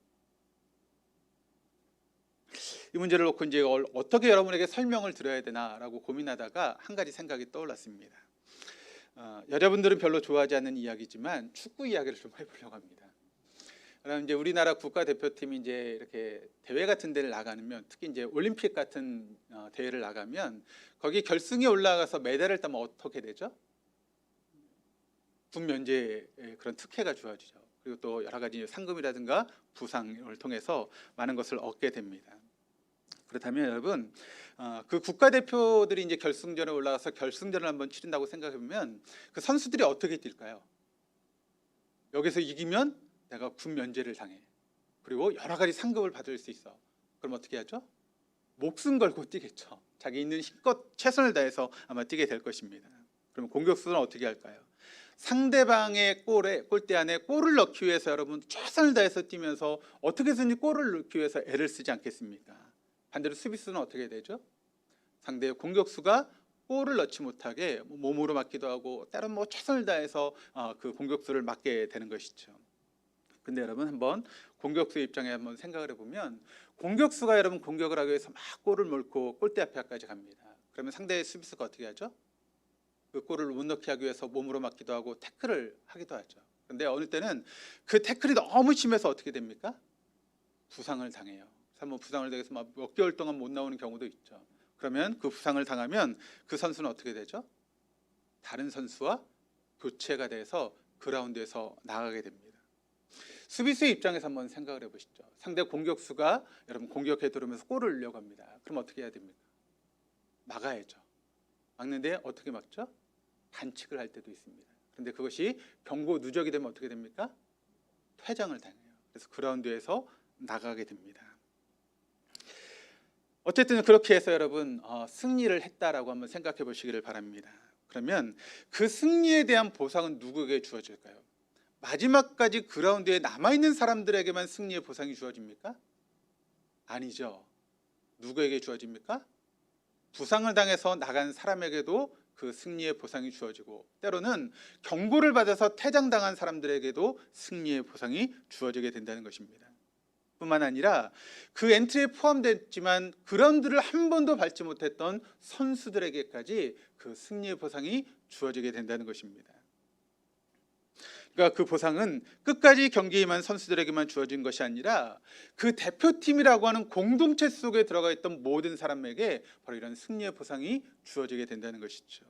이 문제를 놓고 이제 어떻게 여러분에게 설명을 드려야 되나라고 고민하다가 한 가지 생각이 떠올랐습니다. 여러분들은 별로 좋아하지 않는 이야기지만 축구 이야기를 좀 해보려고 합니다. 그럼 이제 우리나라 국가대표팀이 이제 이렇게 대회 같은 데를 나가면 특히 이제 올림픽 같은 대회를 나가면 거기 결승에 올라가서 메달을 따면 어떻게 되죠? 군 면제의 그런 특혜가 주어지죠. 그리고 또 여러 가지 상금이라든가 부상을 통해서 많은 것을 얻게 됩니다. 그렇다면 여러분 그 국가대표들이 이제 결승전에 올라가서 결승전을 한번 치른다고 생각해 보면 그 선수들이 어떻게 뛸까요? 여기서 이기면 내가 군 면제를 당해. 그리고 여러 가지 상금을 받을 수 있어. 그럼 어떻게 하죠? 목숨 걸고 뛰겠죠. 자기 있는 힘껏 최선을 다해서 아마 뛰게 될 것입니다. 그럼 공격수는 어떻게 할까요? 상대방의 골대 안에 골을 넣기 위해서 여러분 최선을 다해서 뛰면서 어떻게 해서든지 골을 넣기 위해서 애를 쓰지 않겠습니까? 반대로 수비수는 어떻게 되죠? 상대의 공격수가 골을 넣지 못하게 몸으로 막기도 하고 때로는 뭐 최선을 다해서 그 공격수를 막게 되는 것이죠. 근데 여러분 한번 공격수의 입장에 한번 생각을 해보면 공격수가 여러분 공격을 하기 위해서 막 골을 몰고 골대 앞에까지 갑니다. 그러면 상대의 수비수가 어떻게 하죠? 그 골을 못 넣게 하기 위해서 몸으로 막기도 하고 태클을 하기도 하죠. 그런데 어느 때는 그 태클이 너무 심해서 어떻게 됩니까? 부상을 당해요. 그래서 한번 부상을 당해서 막 몇 개월 동안 못 나오는 경우도 있죠. 그러면 그 부상을 당하면 그 선수는 어떻게 되죠? 다른 선수와 교체가 돼서 그라운드에서 나가게 됩니다. 수비수의 입장에서 한번 생각을 해보시죠. 상대 공격수가 여러분 공격에 들어오면서 골을 넣으려고 합니다. 그럼 어떻게 해야 됩니까? 막아야죠. 막는데 어떻게 막죠? 반칙을 할 때도 있습니다. 그런데 그것이 경고 누적이 되면 어떻게 됩니까? 퇴장을 당해요. 그래서 그라운드에서 나가게 됩니다. 어쨌든 그렇게 해서 여러분 승리를 했다라고 한번 생각해 보시기를 바랍니다. 그러면 그 승리에 대한 보상은 누구에게 주어질까요? 마지막까지 그라운드에 남아있는 사람들에게만 승리의 보상이 주어집니까? 아니죠. 누구에게 주어집니까? 부상을 당해서 나간 사람에게도 그 승리의 보상이 주어지고 때로는 경고를 받아서 퇴장당한 사람들에게도 승리의 보상이 주어지게 된다는 것입니다. 뿐만 아니라 그 엔트리에 포함됐지만 그라운드를 한 번도 밟지 못했던 선수들에게까지 그 승리의 보상이 주어지게 된다는 것입니다. 그러니까 그 보상은 끝까지 경기에 임한 선수들에게만 주어진 것이 아니라 그 대표팀이라고 하는 공동체 속에 들어가 있던 모든 사람에게 바로 이런 승리의 보상이 주어지게 된다는 것이죠.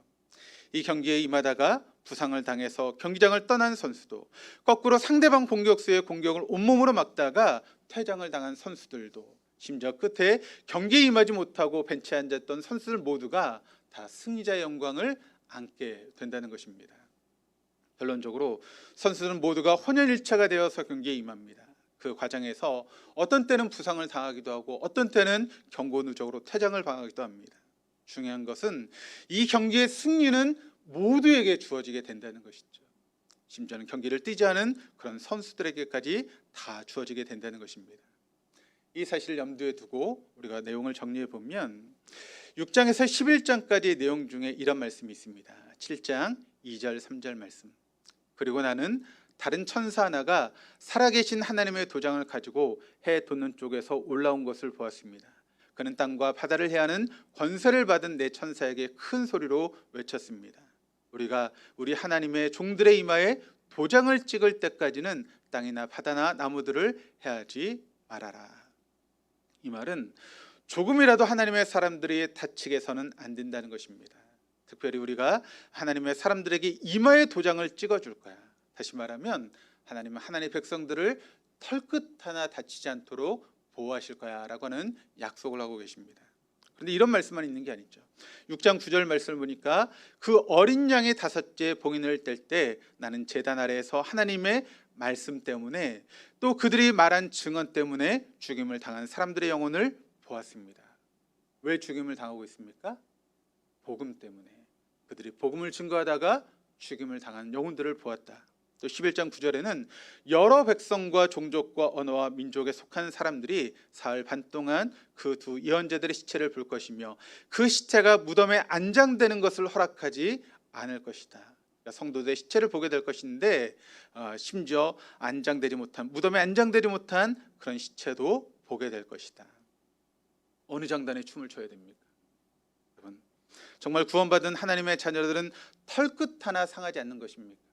이 경기에 임하다가 부상을 당해서 경기장을 떠난 선수도, 거꾸로 상대방 공격수의 공격을 온몸으로 막다가 퇴장을 당한 선수들도, 심지어 끝에 경기에 임하지 못하고 벤치에 앉았던 선수들 모두가 다 승리자의 영광을 안게 된다는 것입니다. 결론적으로 선수들은 모두가 혼연일체가 되어서 경기에 임합니다. 그 과정에서 어떤 때는 부상을 당하기도 하고 어떤 때는 경고 누적으로 퇴장을 당하기도 합니다. 중요한 것은 이 경기의 승리는 모두에게 주어지게 된다는 것이죠. 심지어는 경기를 뛰지 않은 그런 선수들에게까지 다 주어지게 된다는 것입니다. 이 사실을 염두에 두고 우리가 내용을 정리해 보면 6장에서 11장까지의 내용 중에 이런 말씀이 있습니다. 7장 2절 3절 말씀. 그리고 나는 다른 천사 하나가 살아계신 하나님의 도장을 가지고 해 돋는 쪽에서 올라온 것을 보았습니다. 그는 땅과 바다를 해하는 권세를 받은 네 천사에게 큰 소리로 외쳤습니다. 우리가 우리 하나님의 종들의 이마에 도장을 찍을 때까지는 땅이나 바다나 나무들을 해하지 말아라. 이 말은 조금이라도 하나님의 사람들이 다치게 해서는 안 된다는 것입니다. 특별히 우리가 하나님의 사람들에게 이마에 도장을 찍어줄 거야. 다시 말하면 하나님은 하나님의 백성들을 털끝 하나 다치지 않도록 보호하실 거야 라고 하는 약속을 하고 계십니다. 그런데 이런 말씀만 있는 게 아니죠. 6장 9절 말씀을 보니까 그 어린 양의 5째 봉인을 뗄 때 나는 제단 아래에서 하나님의 말씀 때문에 또 그들이 말한 증언 때문에 죽임을 당한 사람들의 영혼을 보았습니다. 왜 죽임을 당하고 있습니까? 복음 때문에. 그들이 복음을 증거하다가 죽임을 당한 영혼들을 보았다. 또 11장 9절에는 여러 백성과 종족과 언어와 민족에 속한 사람들이 사흘 반 동안 그 두 예언자들의 시체를 볼 것이며 그 시체가 무덤에 안장되는 것을 허락하지 않을 것이다. 그러니까 성도들의 시체를 보게 될 것인데 심지어 안장되지 못한, 무덤에 안장되지 못한 그런 시체도 보게 될 것이다. 어느 장단에 춤을 춰야 됩니까? 여러분, 정말 구원받은 하나님의 자녀들은 털끝 하나 상하지 않는 것입니까?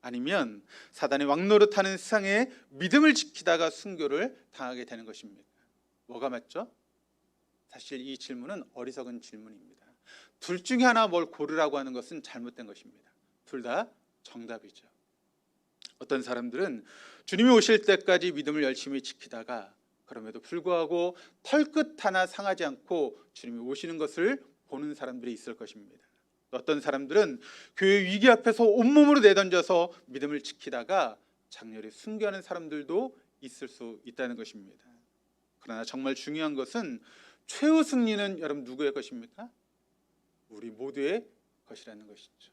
아니면 사단의 왕노릇하는 세상에 믿음을 지키다가 순교를 당하게 되는 것입니까? 뭐가 맞죠? 사실 이 질문은 어리석은 질문입니다. 둘 중에 하나 뭘 고르라고 하는 것은 잘못된 것입니다. 둘 다 정답이죠. 어떤 사람들은 주님이 오실 때까지 믿음을 열심히 지키다가 그럼에도 불구하고 털끝 하나 상하지 않고 주님이 오시는 것을 보는 사람들이 있을 것입니다. 어떤 사람들은 교회 위기 앞에서 온몸으로 내던져서 믿음을 지키다가 장렬히 순교하는 사람들도 있을 수 있다는 것입니다. 그러나 정말 중요한 것은 최후 승리는 여러분 누구의 것입니까? 우리 모두의 것이라는 것이죠.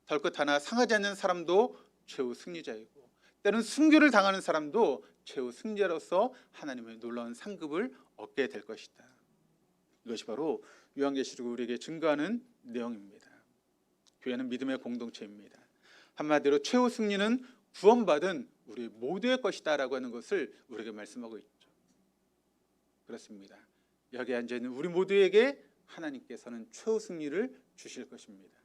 털끝 하나 상하지 않는 사람도 최후 승리자이고 때로는 순교를 당하는 사람도 최후 승자로서 하나님의 놀라운 상급을 얻게 될 것이다. 이것이 바로 요한계시록이 우리에게 증거하는 내용입니다. 교회는 믿음의 공동체입니다. 한마디로 최후 승리는 구원받은 우리 모두의 것이다 라고 하는 것을 우리에게 말씀하고 있죠. 그렇습니다. 여기 앉아있는 우리 모두에게 하나님께서는 최후 승리를 주실 것입니다.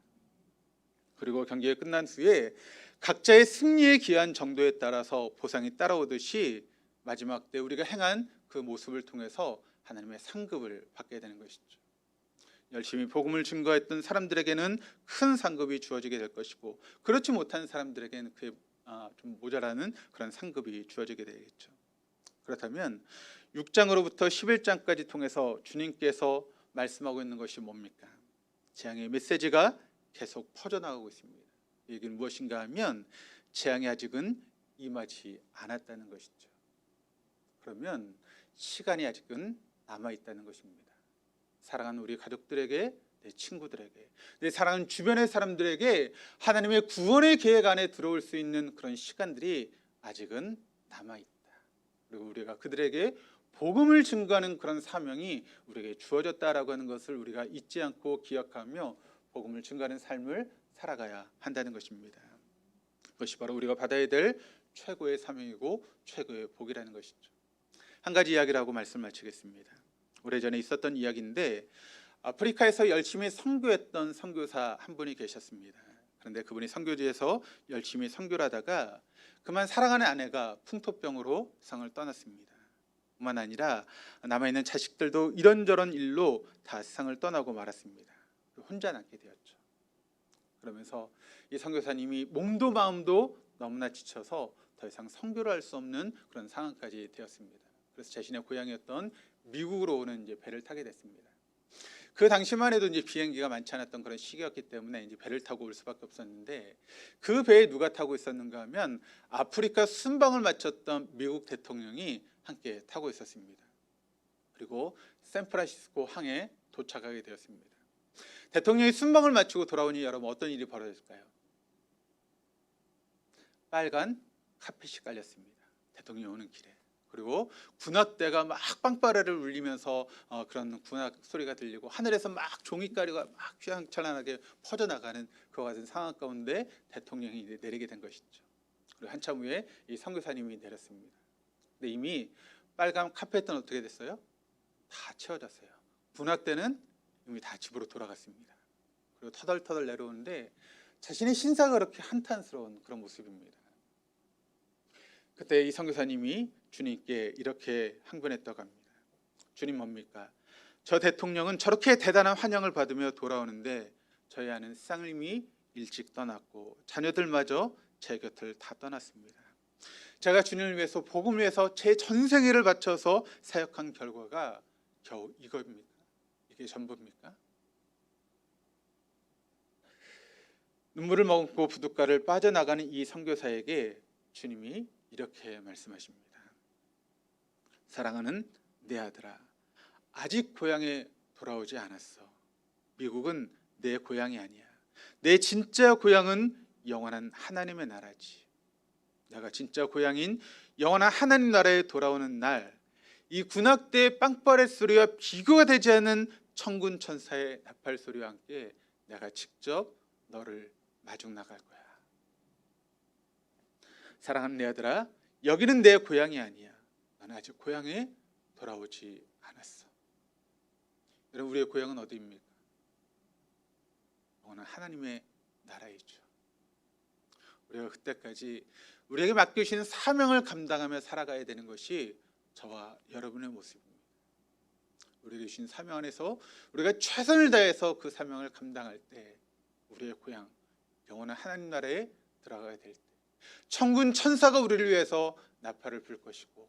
그리고 경기가 끝난 후에 각자의 승리에 기한 정도에 따라서 보상이 따라오듯이 마지막 때 우리가 행한 그 모습을 통해서 하나님의 상급을 받게 되는 것이죠. 열심히 복음을 증거했던 사람들에게는 큰 상급이 주어지게 될 것이고 그렇지 못한 사람들에게는 그에 좀 모자라는 그런 상급이 주어지게 되겠죠. 그렇다면 6장으로부터 11장까지 통해서 주님께서 말씀하고 있는 것이 뭡니까? 재앙의 메시지가 계속 퍼져나가고 있습니다. 이 얘기는 무엇인가 하면 재앙이 아직은 임하지 않았다는 것이죠. 그러면 시간이 아직은 남아있다는 것입니다. 사랑하는 우리 가족들에게, 내 친구들에게, 내 사랑하는 주변의 사람들에게 하나님의 구원의 계획 안에 들어올 수 있는 그런 시간들이 아직은 남아있다. 그리고 우리가 그들에게 복음을 증거하는 그런 사명이 우리에게 주어졌다라고 하는 것을 우리가 잊지 않고 기억하며 복음을 증거하는 삶을 살아가야 한다는 것입니다. 그것이 바로 우리가 받아야 될 최고의 사명이고 최고의 복이라는 것이죠. 한 가지 이야기를 하고 말씀 마치겠습니다. 오래전에 있었던 이야기인데 아프리카에서 열심히 선교했던 선교사 한 분이 계셨습니다. 그런데 그분이 선교지에서 열심히 선교를 하다가 그만 사랑하는 아내가 풍토병으로 세상을 떠났습니다. 뿐만 아니라 남아있는 자식들도 이런저런 일로 다 세상을 떠나고 말았습니다. 혼자 남게 되었죠. 그러면서 이 선교사님이 몸도 마음도 너무나 지쳐서 더 이상 선교를 할 수 없는 그런 상황까지 되었습니다. 그래서 자신의 고향이었던 미국으로 오는 이제 배를 타게 됐습니다. 그 당시만 해도 이제 비행기가 많지 않았던 그런 시기였기 때문에 이제 배를 타고 올 수밖에 없었는데 그 배에 누가 타고 있었는가 하면 아프리카 순방을 마쳤던 미국 대통령이 함께 타고 있었습니다. 그리고 샌프란시스코 항에 도착하게 되었습니다. 대통령이 순방을 마치고 돌아오니 여러분 어떤 일이 벌어졌을까요? 빨간 카펫이 깔렸습니다. 대통령이 오는 길에. 그리고 군악대가 막 빵빠레를 울리면서 그런 군악 소리가 들리고 하늘에서 막 종이가루가 막 휘황찬란하게 퍼져나가는 그와 같은 상황 가운데 대통령이 이제 내리게 된 것이죠. 그리고 한참 후에 이 선교사님이 내렸습니다. 근데 이미 빨간 카펫은 어떻게 됐어요? 다 채워졌어요. 군악대는 이미 다 집으로 돌아갔습니다. 그리고 터덜터덜 내려오는데 자신의 신사가 그렇게 한탄스러운 그런 모습입니다. 그때 이 선교사님이 주님께 이렇게 항변했다고 합니다. 주님 뭡니까? 저 대통령은 저렇게 대단한 환영을 받으며 돌아오는데 저희 아는 쌍님이 일찍 떠났고 자녀들마저 제 곁을 다 떠났습니다. 제가 주님을 위해서 복음을 위해서 제 전생애를 바쳐서 사역한 결과가 겨우 이겁니까? 이게 전부입니까? 눈물을 머금고 부둣가를 빠져나가는 이 선교사에게 주님이 이렇게 말씀하십니다. 사랑하는 내 아들아, 아직 고향에 돌아오지 않았어. 미국은 내 고향이 아니야. 내 진짜 고향은 영원한 하나님의 나라지. 내가 진짜 고향인 영원한 하나님 나라에 돌아오는 날, 이 군악대의 빵빠레 소리와 비교가 되지 않는 천군 천사의 나팔 소리와 함께 내가 직접 너를 마중 나갈 거야. 사랑하는 내 아들아, 여기는 내 고향이 아니야. 나는 아직 고향에 돌아오지 않았어. 여러분, 우리의 고향은 어디입니까? 영원한 하나님의 나라이죠. 우리가 그때까지 우리에게 맡겨주신 사명을 감당하며 살아가야 되는 것이 저와 여러분의 모습입니다. 우리에게 주신 사명 안에서 우리가 최선을 다해서 그 사명을 감당할 때 우리의 고향, 영원한 하나님 나라에 들어가야 될 때 천군 천사가 우리를 위해서 나팔을 불 것이고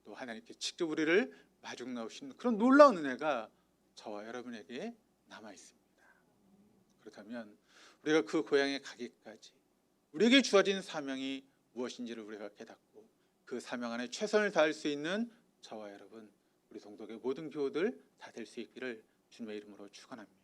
또 하나님께 직접 우리를 마중 나오시는 그런 놀라운 은혜가 저와 여러분에게 남아 있습니다. 그렇다면 우리가 그 고향에 가기까지 우리에게 주어진 사명이 무엇인지를 우리가 깨닫고 그 사명 안에 최선을 다할 수 있는 저와 여러분, 우리 동독의 모든 교우들 다 될 수 있기를 주님의 이름으로 축원합니다.